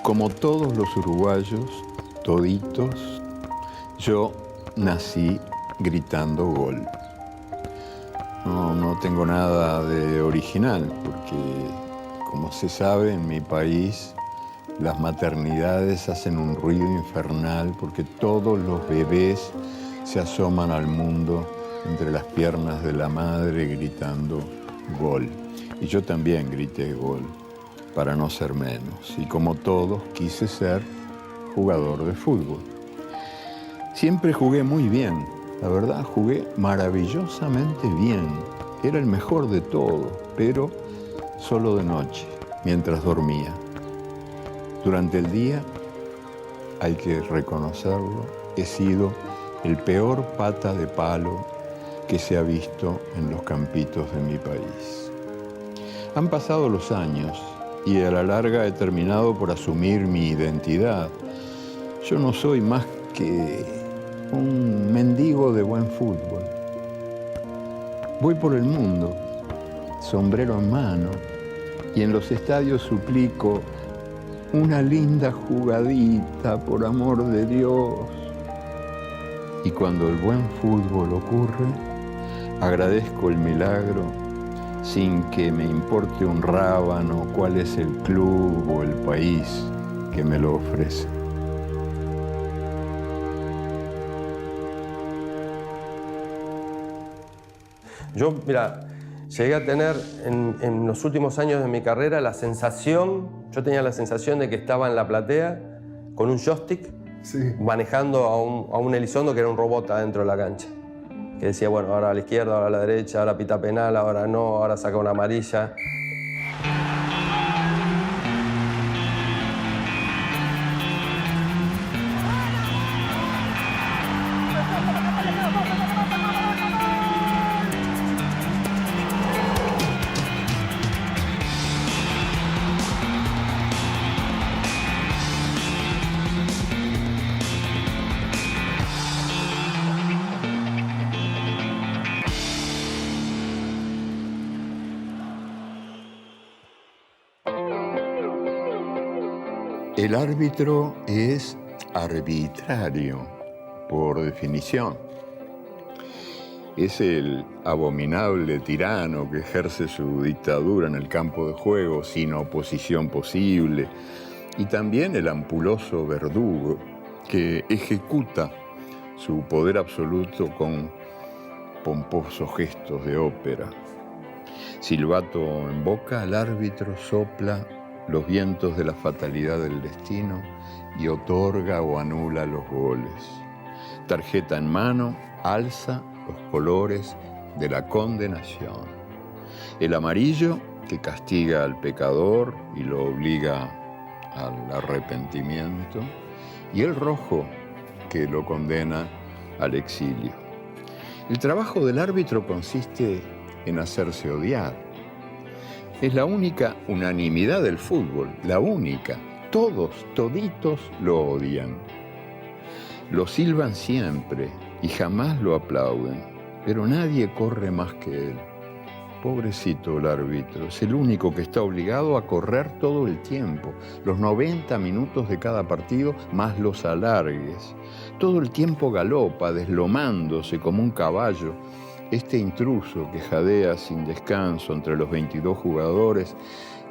Como todos los uruguayos, toditos, yo nací gritando gol. No tengo nada de original, porque, como se sabe, en mi país las maternidades hacen un ruido infernal porque todos los bebés se asoman al mundo entre las piernas de la madre gritando gol. Y yo también grité gol, para no ser menos. Y como todos, quise ser jugador de fútbol. Siempre jugué muy bien, la verdad, jugué maravillosamente bien. Era el mejor de todos, pero solo de noche, mientras dormía. Durante el día, hay que reconocerlo, he sido el peor pata de palo que se ha visto en los campitos de mi país. Han pasado los años y a la larga he terminado por asumir mi identidad. Yo no soy más que un mendigo de buen fútbol. Voy por el mundo, sombrero en mano, y en los estadios suplico una linda jugadita, por amor de Dios. Y cuando el buen fútbol ocurre, agradezco el milagro sin que me importe un rábano cuál es el club o el país que me lo ofrece. Yo, mira, llegué a tener en los últimos años de mi carrera yo tenía la sensación de que estaba en la platea con un joystick, sí, manejando a un Elizondo que era un robot adentro de la cancha. Que decía, bueno, ahora a la izquierda, ahora a la derecha, ahora pita penal, ahora no, ahora saca una amarilla. El árbitro es arbitrario, por definición. Es el abominable tirano que ejerce su dictadura en el campo de juego sin oposición posible, y también el ampuloso verdugo que ejecuta su poder absoluto con pomposos gestos de ópera. Silbato en boca, el árbitro sopla los vientos de la fatalidad del destino y otorga o anula los goles. Tarjeta en mano, alza los colores de la condenación. El amarillo, que castiga al pecador y lo obliga al arrepentimiento, y el rojo, que lo condena al exilio. El trabajo del árbitro consiste en hacerse odiar. Es la única unanimidad del fútbol, la única. Todos, toditos lo odian. Lo silban siempre y jamás lo aplauden, pero nadie corre más que él. Pobrecito el árbitro, es el único que está obligado a correr todo el tiempo, los 90 minutos de cada partido más los alargues. Todo el tiempo galopa, deslomándose como un caballo. Este intruso que jadea sin descanso entre los 22 jugadores,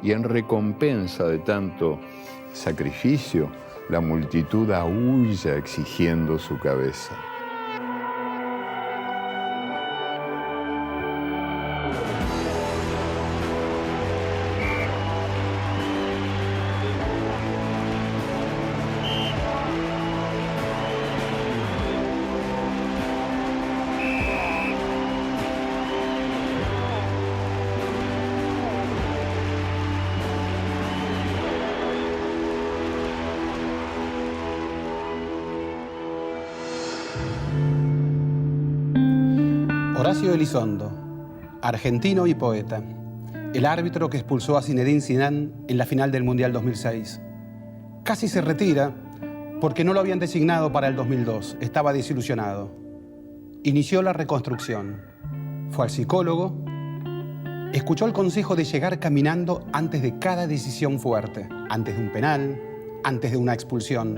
y en recompensa de tanto sacrificio, la multitud aúlla exigiendo su cabeza. Horacio Elizondo, argentino y poeta, el árbitro que expulsó a Zinedine Zidane en la final del Mundial 2006. Casi se retira porque no lo habían designado para el 2002, estaba desilusionado. Inició la reconstrucción, fue al psicólogo, Escuchó el consejo de llegar caminando antes de cada decisión fuerte, antes de un penal, antes de una expulsión.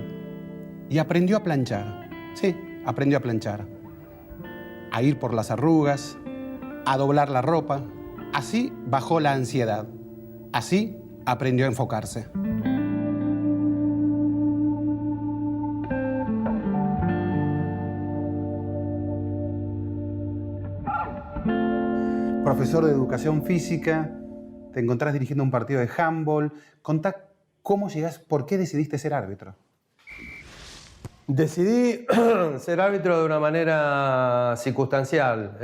Y aprendió a planchar. Sí, aprendió a planchar. A ir por las arrugas, a doblar la ropa. Así bajó la ansiedad. Así aprendió a enfocarse. Profesor de Educación Física, te encontrás dirigiendo un partido de handball. Contá cómo llegás, por qué decidiste ser árbitro. Decidí ser árbitro de una manera circunstancial,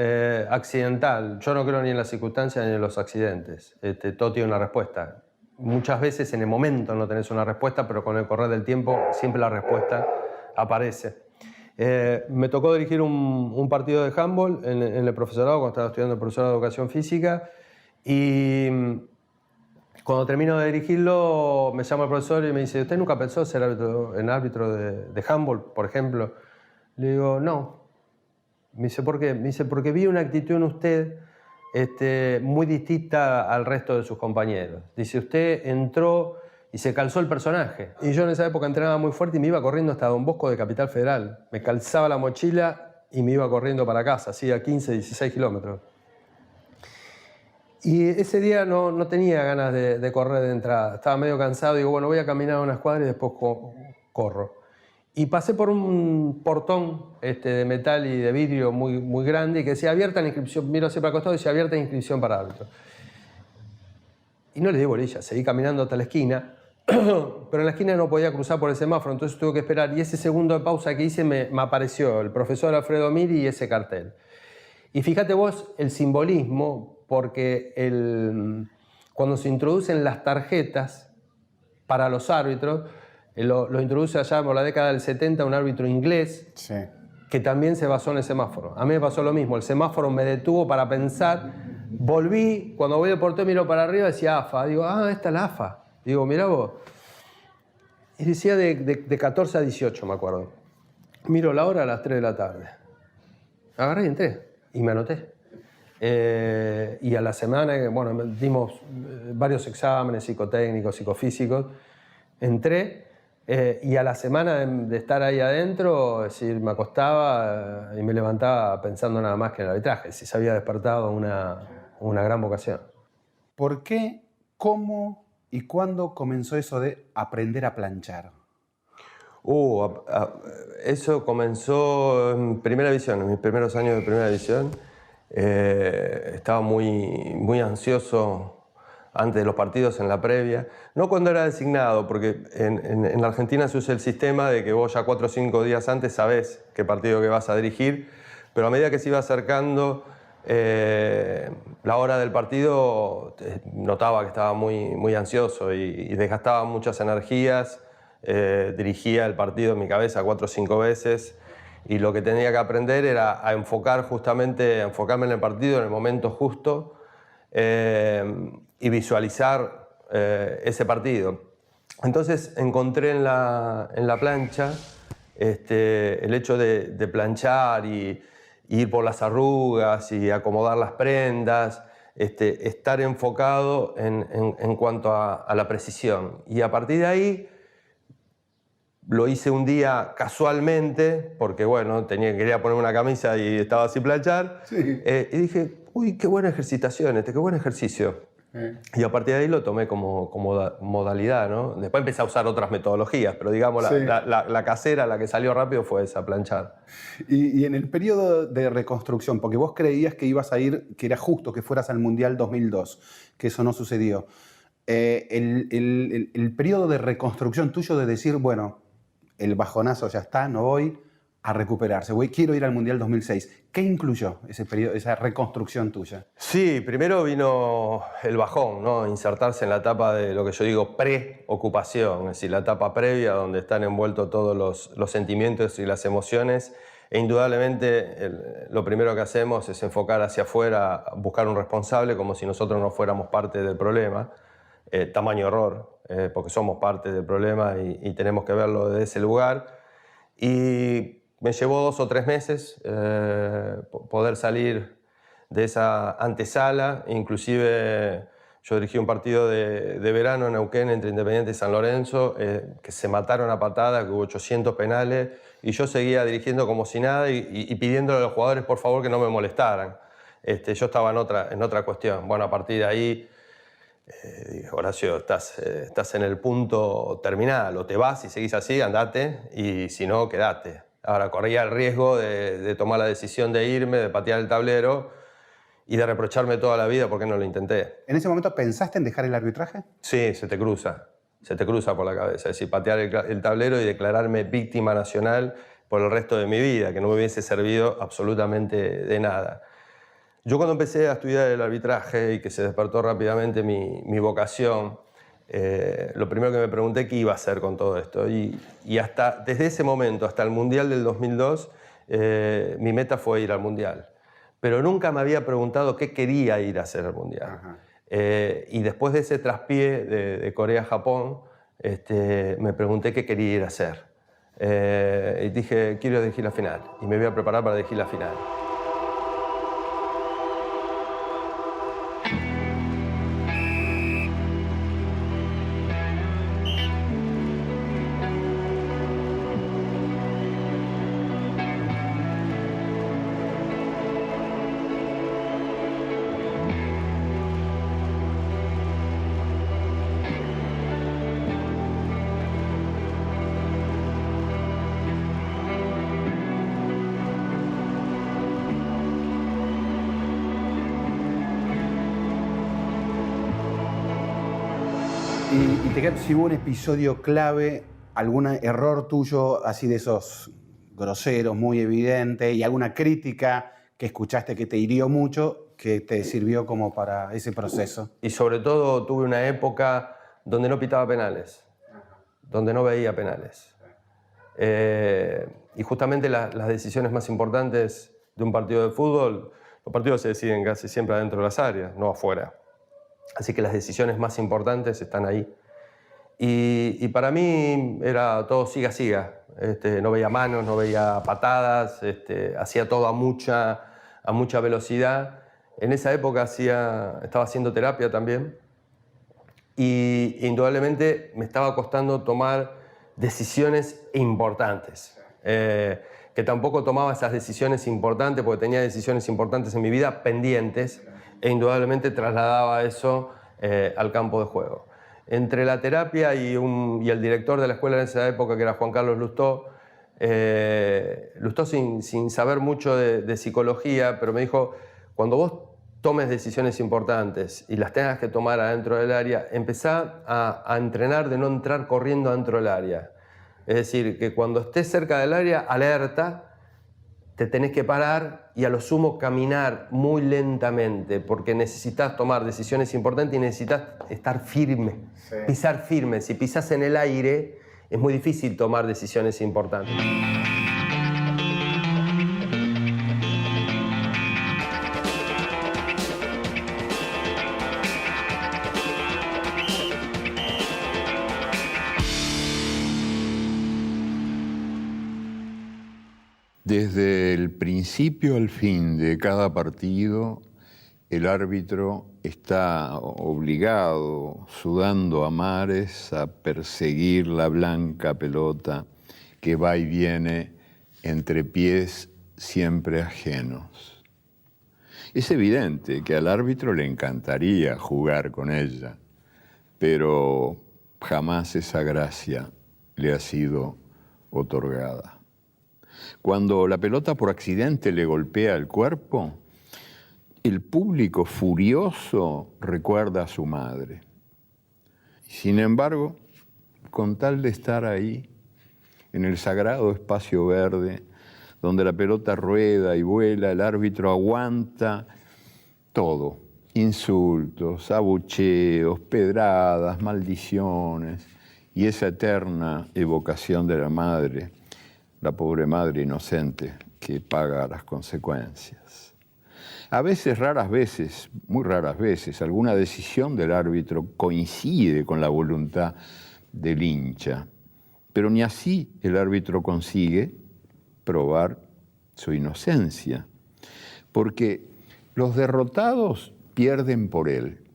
accidental. Yo no creo ni en las circunstancias ni en los accidentes. Todo tiene una respuesta. Muchas veces en el momento no tenés una respuesta, pero con el correr del tiempo siempre la respuesta aparece. Me tocó dirigir un partido de handball en el profesorado, cuando estaba estudiando el profesorado de Educación Física, y cuando termino de dirigirlo me llama el profesor y me dice: ¿usted nunca pensó ser árbitro de handball, por ejemplo? Le digo: no. Me dice: ¿por qué? Me dice: porque vi una actitud en usted muy distinta al resto de sus compañeros. Dice: usted entró y se calzó el personaje. Y yo en esa época entrenaba muy fuerte y me iba corriendo hasta Don Bosco de Capital Federal. Me calzaba la mochila y me iba corriendo para casa, así a 15, 16 kilómetros. Y ese día no tenía ganas de correr de entrada. Estaba medio cansado. Digo: bueno, voy a caminar unas cuadras y después corro. Y pasé por un portón de metal y de vidrio muy grande y que decía: abierta la inscripción. Miro hacia para el costado y decía: abierta la inscripción para árbitro. Y no le di bolilla, seguí caminando hasta la esquina. Pero en la esquina no podía cruzar por el semáforo, entonces tuve que esperar. Y ese segundo de pausa que hice me apareció el profesor Alfredo Miri y ese cartel. Y fíjate vos el simbolismo, porque cuando se introducen las tarjetas para los árbitros, lo introduce allá por la década del 70 un árbitro inglés, sí, que también se basó en el semáforo. A mí me pasó lo mismo, el semáforo me detuvo para pensar, volví, cuando voy al portón miro para arriba decía AFA, digo: ah, esta es la AFA. Digo: mirá vos. Y decía de 14 a 18, me acuerdo. Miro la hora a las 3 de la tarde. Agarré y entré. Y me anoté. Y a la semana, bueno, dimos varios exámenes psicotécnicos, psicofísicos. Entré y a la semana de estar ahí adentro, es decir, me acostaba y me levantaba pensando nada más que en el arbitraje. Si se había despertado una gran vocación. ¿Por qué? ¿Cómo? ¿Y cuándo comenzó eso de aprender a planchar? Eso comenzó en primera división, en mis primeros años de primera división. Estaba muy ansioso antes de los partidos, en la previa. No cuando era designado, porque en la Argentina se usa el sistema de que vos ya 4 o 5 días antes sabés qué partido que vas a dirigir, pero a medida que se iba acercando la hora del partido, notaba que estaba muy ansioso y desgastaba muchas energías. Dirigía el partido en mi cabeza 4 o 5 veces y lo que tenía que aprender era a enfocarme en el partido en el momento justo y visualizar ese partido. Entonces encontré en la plancha el hecho de planchar y ir por las arrugas y acomodar las prendas, estar enfocado en cuanto a la precisión. Y a partir de ahí lo hice un día casualmente, porque bueno, quería ponerme una camisa y estaba sin planchar. Sí. Y dije: uy, qué buena ejercitación qué buen ejercicio. Y a partir de ahí lo tomé como modalidad, ¿no? Después empecé a usar otras metodologías, pero digamos sí, la casera, la que salió rápido fue esa, planchar. Y en el periodo de reconstrucción, porque vos creías que ibas a ir, que era justo que fueras al Mundial 2002, que eso no sucedió. El periodo de reconstrucción tuyo de decir, bueno, el bajonazo ya está, no voy a recuperarse, quiero ir al Mundial 2006. ¿Qué incluyó ese periodo, esa reconstrucción tuya? Sí, primero vino el bajón, ¿no? Insertarse en la etapa de lo que yo digo preocupación, es decir, la etapa previa donde están envueltos todos los sentimientos y las emociones. E indudablemente lo primero que hacemos es enfocar hacia afuera, buscar un responsable como si nosotros no fuéramos parte del problema. Tamaño error, porque somos parte del problema y tenemos que verlo desde ese lugar. Y me llevó 2 o 3 meses poder salir de esa antesala. Inclusive yo dirigí un partido de verano en Neuquén entre Independiente y San Lorenzo, que se mataron a patadas, que hubo 800 penales, y yo seguía dirigiendo como si nada y pidiéndole a los jugadores por favor que no me molestaran. Yo estaba en otra cuestión. Bueno, a partir de ahí dije, Horacio, estás en el punto terminal, o te vas y seguís así, andate, y si no, quedate. Ahora corría el riesgo de tomar la decisión de irme, de patear el tablero y de reprocharme toda la vida porque no lo intenté. ¿En ese momento pensaste en dejar el arbitraje? Sí, se te cruza por la cabeza. Es decir, patear el tablero y declararme víctima nacional por el resto de mi vida, que no me hubiese servido absolutamente de nada. Yo cuando empecé a estudiar el arbitraje y que se despertó rápidamente mi vocación, lo primero que me pregunté qué iba a hacer con todo esto. Y desde ese momento hasta el Mundial del 2002, mi meta fue ir al Mundial. Pero nunca me había preguntado qué quería ir a hacer al Mundial. Y después de ese traspié de Corea-Japón, me pregunté qué quería ir a hacer. Y dije, quiero dirigir la final. Y me voy a preparar para dirigir la final. Y te queda, si hubo un episodio clave, algún error tuyo, así de esos groseros, muy evidente, y alguna crítica que escuchaste que te hirió mucho, que te sirvió como para ese proceso. Y sobre todo tuve una época donde no pitaba penales, donde no veía penales. Y justamente las decisiones más importantes de un partido de fútbol, los partidos se deciden casi siempre adentro de las áreas, no afuera. Así que las decisiones más importantes están ahí. Y para mí era todo siga. No veía manos, no veía patadas, hacía todo a mucha velocidad. En esa época estaba haciendo terapia también. Y indudablemente me estaba costando tomar decisiones importantes. Que tampoco tomaba esas decisiones importantes porque tenía decisiones importantes en mi vida pendientes. E indudablemente trasladaba eso al campo de juego. Entre la terapia y el director de la escuela en esa época, que era Juan Carlos Lustó, sin saber mucho de psicología, pero me dijo, cuando vos tomes decisiones importantes y las tengas que tomar adentro del área, empezá a entrenar de no entrar corriendo adentro del área. Es decir, que cuando estés cerca del área, alerta, te tenés que parar y a lo sumo caminar muy lentamente porque necesitas tomar decisiones importantes y necesitas estar firme, pisar firme. Si pisas en el aire es muy difícil tomar decisiones importantes. Desde el principio al fin de cada partido, el árbitro está obligado, sudando a mares, a perseguir la blanca pelota que va y viene entre pies siempre ajenos. Es evidente que al árbitro le encantaría jugar con ella, pero jamás esa gracia le ha sido otorgada. Cuando la pelota por accidente le golpea el cuerpo, el público furioso recuerda a su madre. Sin embargo, con tal de estar ahí, en el sagrado espacio verde, donde la pelota rueda y vuela, el árbitro aguanta todo. Insultos, abucheos, pedradas, maldiciones y esa eterna evocación de la madre, la pobre madre inocente que paga las consecuencias. A veces, raras veces, muy raras veces, alguna decisión del árbitro coincide con la voluntad del hincha, pero ni así el árbitro consigue probar su inocencia, porque Los derrotados pierden por él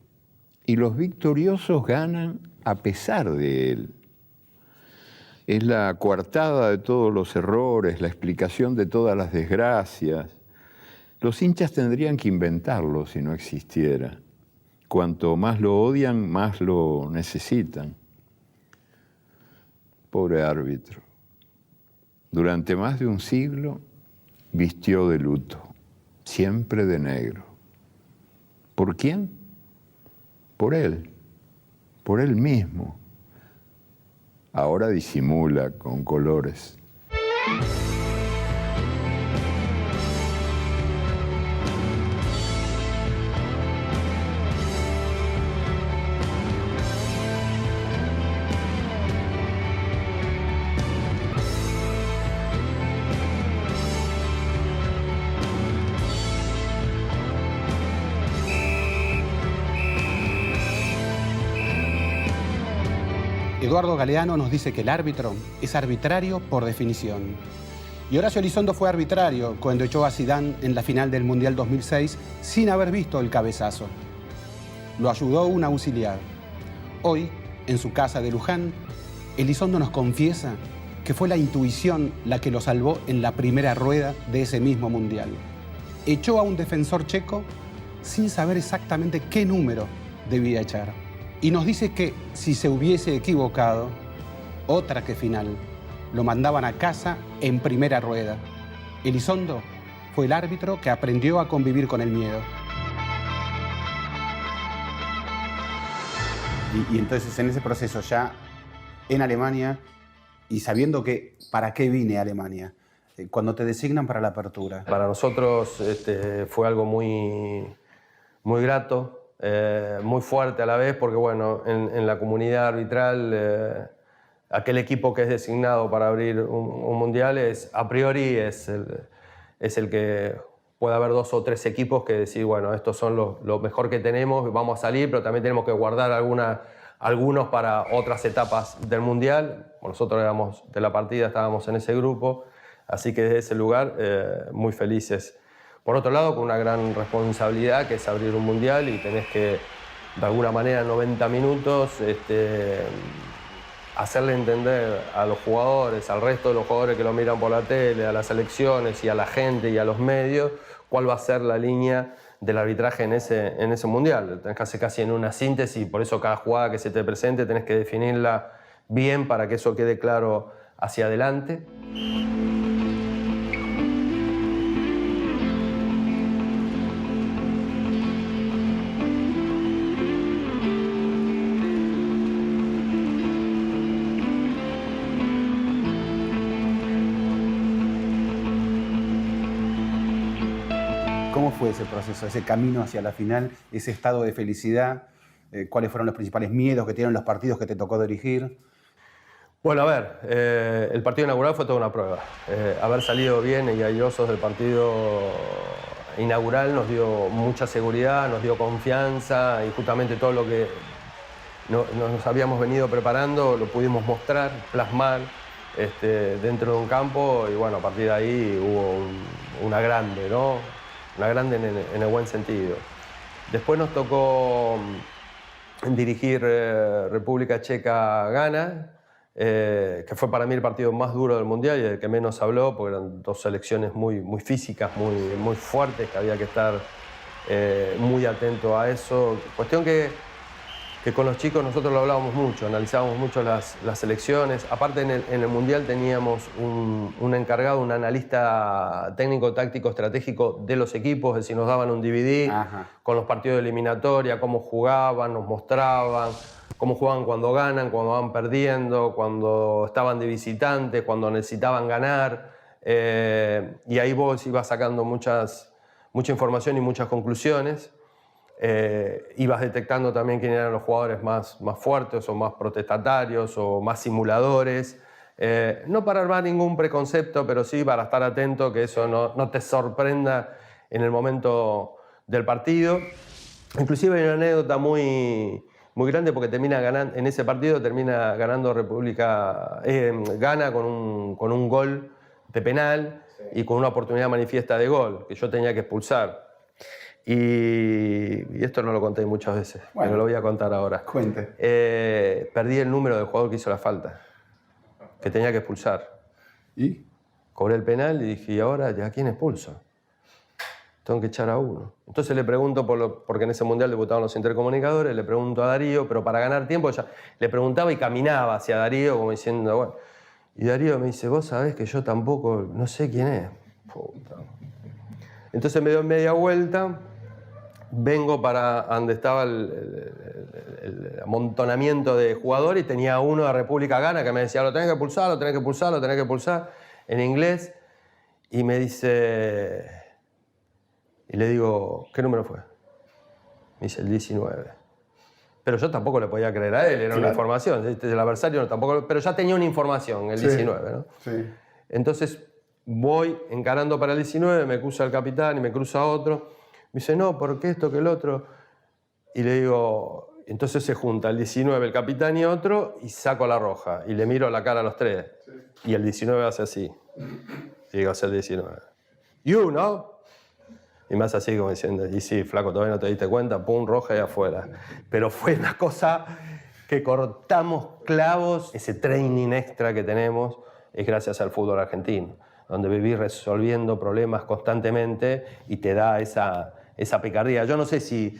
y los victoriosos ganan a pesar de él. Es la coartada de todos los errores, la explicación de todas las desgracias. Los hinchas tendrían que inventarlo si no existiera. Cuanto más lo odian, más lo necesitan. Pobre árbitro. Durante más de un siglo vistió de luto, siempre de negro. ¿Por quién? Por él mismo. Ahora disimula con colores. Eduardo Galeano nos dice que el árbitro es arbitrario por definición. Y Horacio Elizondo fue arbitrario cuando echó a Zidane en la final del Mundial 2006 sin haber visto el cabezazo. Lo ayudó un auxiliar. Hoy, en su casa de Luján, Elizondo nos confiesa que fue la intuición la que lo salvó en la primera rueda de ese mismo Mundial. Echó a un defensor checo sin saber exactamente qué número debía echar. Y nos dice que si se hubiese equivocado, otra que final, lo mandaban a casa en primera rueda. Elizondo fue el árbitro que aprendió a convivir con el miedo. Y entonces en ese proceso ya en Alemania y sabiendo que para qué vine a Alemania, cuando te designan para la apertura. Para nosotros fue algo muy grato. Muy fuerte a la vez, porque bueno, en la comunidad arbitral, aquel equipo que es designado para abrir un mundial a priori es el que puede haber 2 o 3 equipos que decir, bueno, estos son lo mejor que tenemos, vamos a salir, pero también tenemos que guardar algunos para otras etapas del mundial. Nosotros éramos de la partida, estábamos en ese grupo, así que desde ese lugar muy felices. Por otro lado, con una gran responsabilidad, que es abrir un mundial y tenés que, de alguna manera, en 90 minutos, hacerle entender a los jugadores, al resto de los jugadores que lo miran por la tele, a las selecciones y a la gente y a los medios, cuál va a ser la línea del arbitraje en ese mundial. Tenés que hacer casi en una síntesis, por eso cada jugada que se te presente tenés que definirla bien para que eso quede claro hacia adelante. ¿Cómo fue ese proceso, ese camino hacia la final, ese estado de felicidad? ¿Cuáles fueron los principales miedos que tienen los partidos que te tocó dirigir? Bueno, a ver, el partido inaugural fue toda una prueba. Haber salido bien y airosos del partido inaugural nos dio mucha seguridad, nos dio confianza y justamente todo lo que nos habíamos venido preparando lo pudimos mostrar, plasmar dentro de un campo y bueno, a partir de ahí hubo una grande, ¿no? Una grande en el buen sentido. Después nos tocó dirigir República Checa-Ghana, que fue para mí el partido más duro del Mundial y del que menos habló, porque eran 2 selecciones muy físicas, muy fuertes, que había que estar muy atento a eso. Cuestión que con los chicos nosotros lo hablábamos mucho, analizábamos mucho las selecciones. Aparte en el Mundial teníamos un encargado, un analista técnico, táctico, estratégico de los equipos, es decir, nos daban un DVD con los partidos de eliminatoria, cómo jugaban, nos mostraban cómo jugaban cuando ganan, cuando van perdiendo, cuando estaban de visitantes, cuando necesitaban ganar. Y ahí vos ibas sacando mucha información y muchas conclusiones. Ibas detectando también quién eran los jugadores más fuertes o más protestatarios o más simuladores. No para armar ningún preconcepto, pero sí para estar atento que eso no te sorprenda en el momento del partido. Inclusive hay una anécdota muy grande porque en ese partido termina ganando Ghana con un gol de penal y con una oportunidad manifiesta de gol que yo tenía que expulsar. Y esto no lo conté muchas veces, pero lo voy a contar ahora. Cuente. Perdí el número del jugador que hizo la falta, que tenía que expulsar. ¿Y? Cobré el penal y dije, ¿y ahora ya quién expulso? Tengo que echar a uno. Entonces le pregunto, porque en ese mundial debutaban los intercomunicadores, le pregunto a Darío, pero para ganar tiempo ya le preguntaba y caminaba hacia Darío como diciendo, bueno. Y Darío me dice, vos sabés que yo tampoco, no sé quién es. Puta. Entonces me doy media vuelta, vengo para donde estaba el amontonamiento de jugadores y tenía uno de República Ghana que me decía, lo tenés que pulsar, lo tenés que pulsar, lo tenés que pulsar, en inglés. Y me dice... Y le digo, ¿qué número fue? Me dice, el 19. Pero yo tampoco le podía creer a él, era una información. El adversario tampoco... Pero ya tenía una información, el 19, ¿no? Sí. Entonces voy encarando para el 19, me cruza el capitán y me cruza otro. Me dice, no, ¿por qué esto que el otro? Y le digo... Entonces se junta el 19, el capitán y otro, y saco la roja. Y le miro la cara a los tres. Sí. Y el 19 hace así. Y digo, es el 19. You, ¿no? Y más así como diciendo, y sí, flaco, todavía no te diste cuenta, pum, roja y afuera. Pero fue una cosa que cortamos clavos. Ese training extra que tenemos es gracias al fútbol argentino, donde vivís resolviendo problemas constantemente y te da esa picardía. Yo no sé si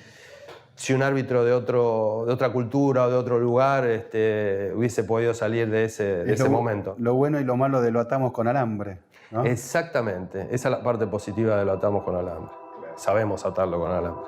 un árbitro de otra cultura o de otro lugar hubiese podido salir de ese momento. Lo bueno y lo malo de lo atamos con alambre, ¿no? Exactamente, esa es la parte positiva de lo atamos con alambre. Sabemos atarlo con alambre.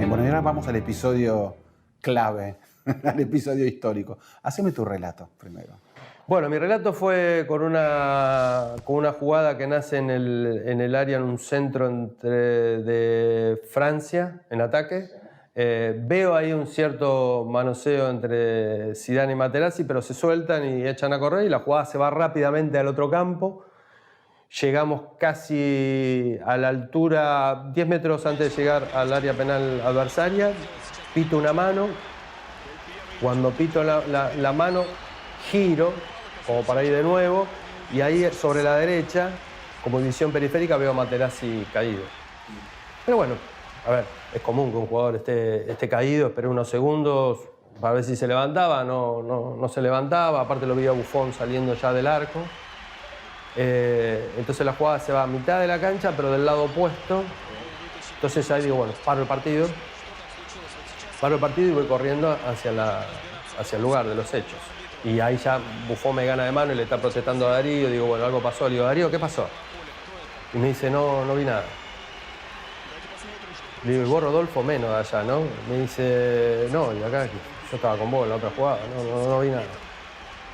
Bueno, y ahora vamos al episodio clave, al episodio histórico. Haceme tu relato primero. Bueno, mi relato fue con una jugada que nace en el área, en un centro de Francia, en ataque. Veo ahí un cierto manoseo entre Zidane y Materazzi, pero se sueltan y echan a correr y la jugada se va rápidamente al otro campo. Llegamos casi a la altura, 10 metros antes de llegar al área penal adversaria. Pito una mano. Cuando pito la mano, giro como para ir de nuevo, y ahí sobre la derecha, como visión periférica, veo a Materazzi caído. Pero bueno, a ver, es común que un jugador esté caído, esperé unos segundos para ver si se levantaba, no se levantaba, aparte lo vi a Buffon saliendo ya del arco. Entonces la jugada se va a mitad de la cancha, pero del lado opuesto. Entonces ahí digo, bueno, paro el partido y voy corriendo hacia el lugar de los hechos. Y ahí ya Buffon me gana de mano y le está protestando a Darío. Digo, bueno, algo pasó. Le digo, Darío, ¿qué pasó? Y me dice, no vi nada. Le digo, y vos, Rodolfo, menos de allá, ¿no? Me dice, no, y acá yo estaba con vos en la otra jugada, no vi nada.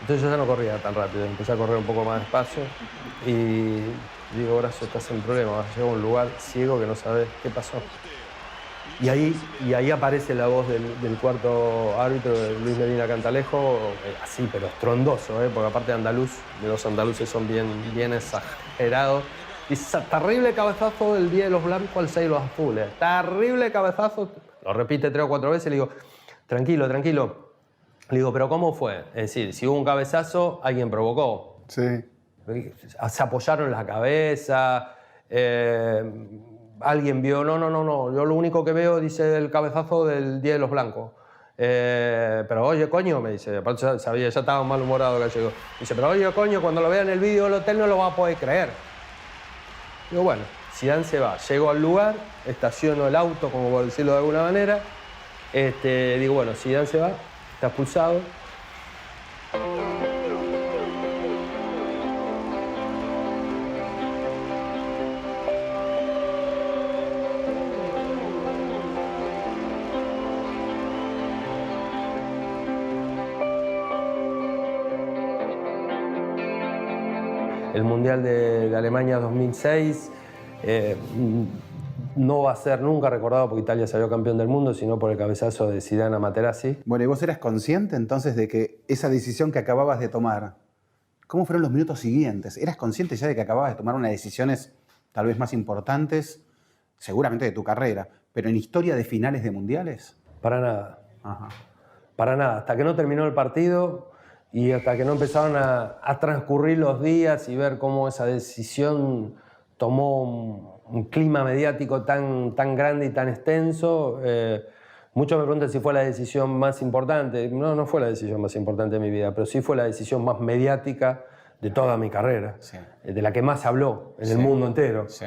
Entonces yo ya no corría tan rápido, empecé a correr un poco más despacio y digo, Horacio, estás en problema, vas a llegar a un lugar ciego que no sabes qué pasó. Y ahí aparece la voz del cuarto árbitro, de Luis Medina Cantalejo, así, pero estrondoso, porque aparte de los andaluces son bien exagerados. Dice, terrible cabezazo del 10 de los blancos al 6 de los azules. Terrible cabezazo. Lo repite 3 o 4 veces y le digo, tranquilo. Le digo, ¿pero cómo fue? Es decir, si hubo un cabezazo, alguien provocó. Sí. Se apoyaron la cabeza, alguien vio, no. Yo lo único que veo, dice, el cabezazo del 10 de los blancos. Pero oye, coño, me dice, aparte sabía, ya estaba malhumorado que llegó. Dice, pero oye, coño, cuando lo vea en el vídeo del hotel no lo va a poder creer. Digo, bueno, Zidane se va. Llego al lugar, estaciono el auto, como por decirlo de alguna manera. Digo, bueno, Zidane se va, está expulsado. El Mundial de Alemania 2006 no va a ser nunca recordado porque Italia salió campeón del mundo, sino por el cabezazo de Zidane a Materazzi. Bueno, ¿y vos eras consciente entonces de que esa decisión que acababas de tomar ¿Cómo fueron los minutos siguientes? ¿Eras consciente ya de que acababas de tomar unas decisiones tal vez más importantes, seguramente de tu carrera, pero en historia de finales de mundiales? Para nada. Ajá. Para nada. Hasta que no terminó el partido y hasta que no empezaron a transcurrir los días y ver cómo esa decisión tomó un clima mediático tan grande y tan extenso. Muchos me preguntan si fue la decisión más importante. No, no fue la decisión más importante de mi vida, pero sí fue la decisión más mediática de toda mi carrera, Sí. De la que más se habló en el mundo entero. Sí.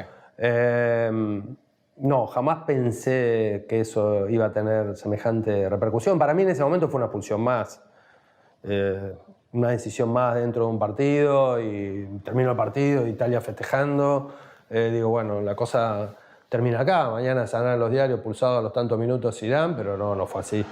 No, jamás pensé que eso iba a tener semejante repercusión. Para mí en ese momento fue una expulsión más, una decisión más dentro de un partido, y terminó el partido, Italia festejando. Digo, bueno, la cosa termina acá, mañana saldrán los diarios, pulsado a los tantos minutos Irán, pero no fue así.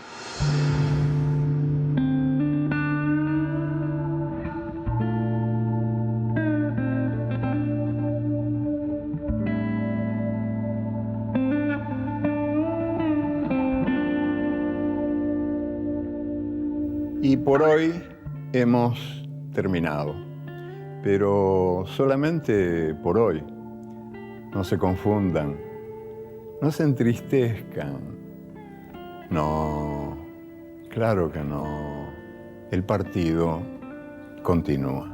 Y por hoy hemos terminado, pero solamente por hoy. No se confundan, no se entristezcan. No, claro que no. El partido continúa.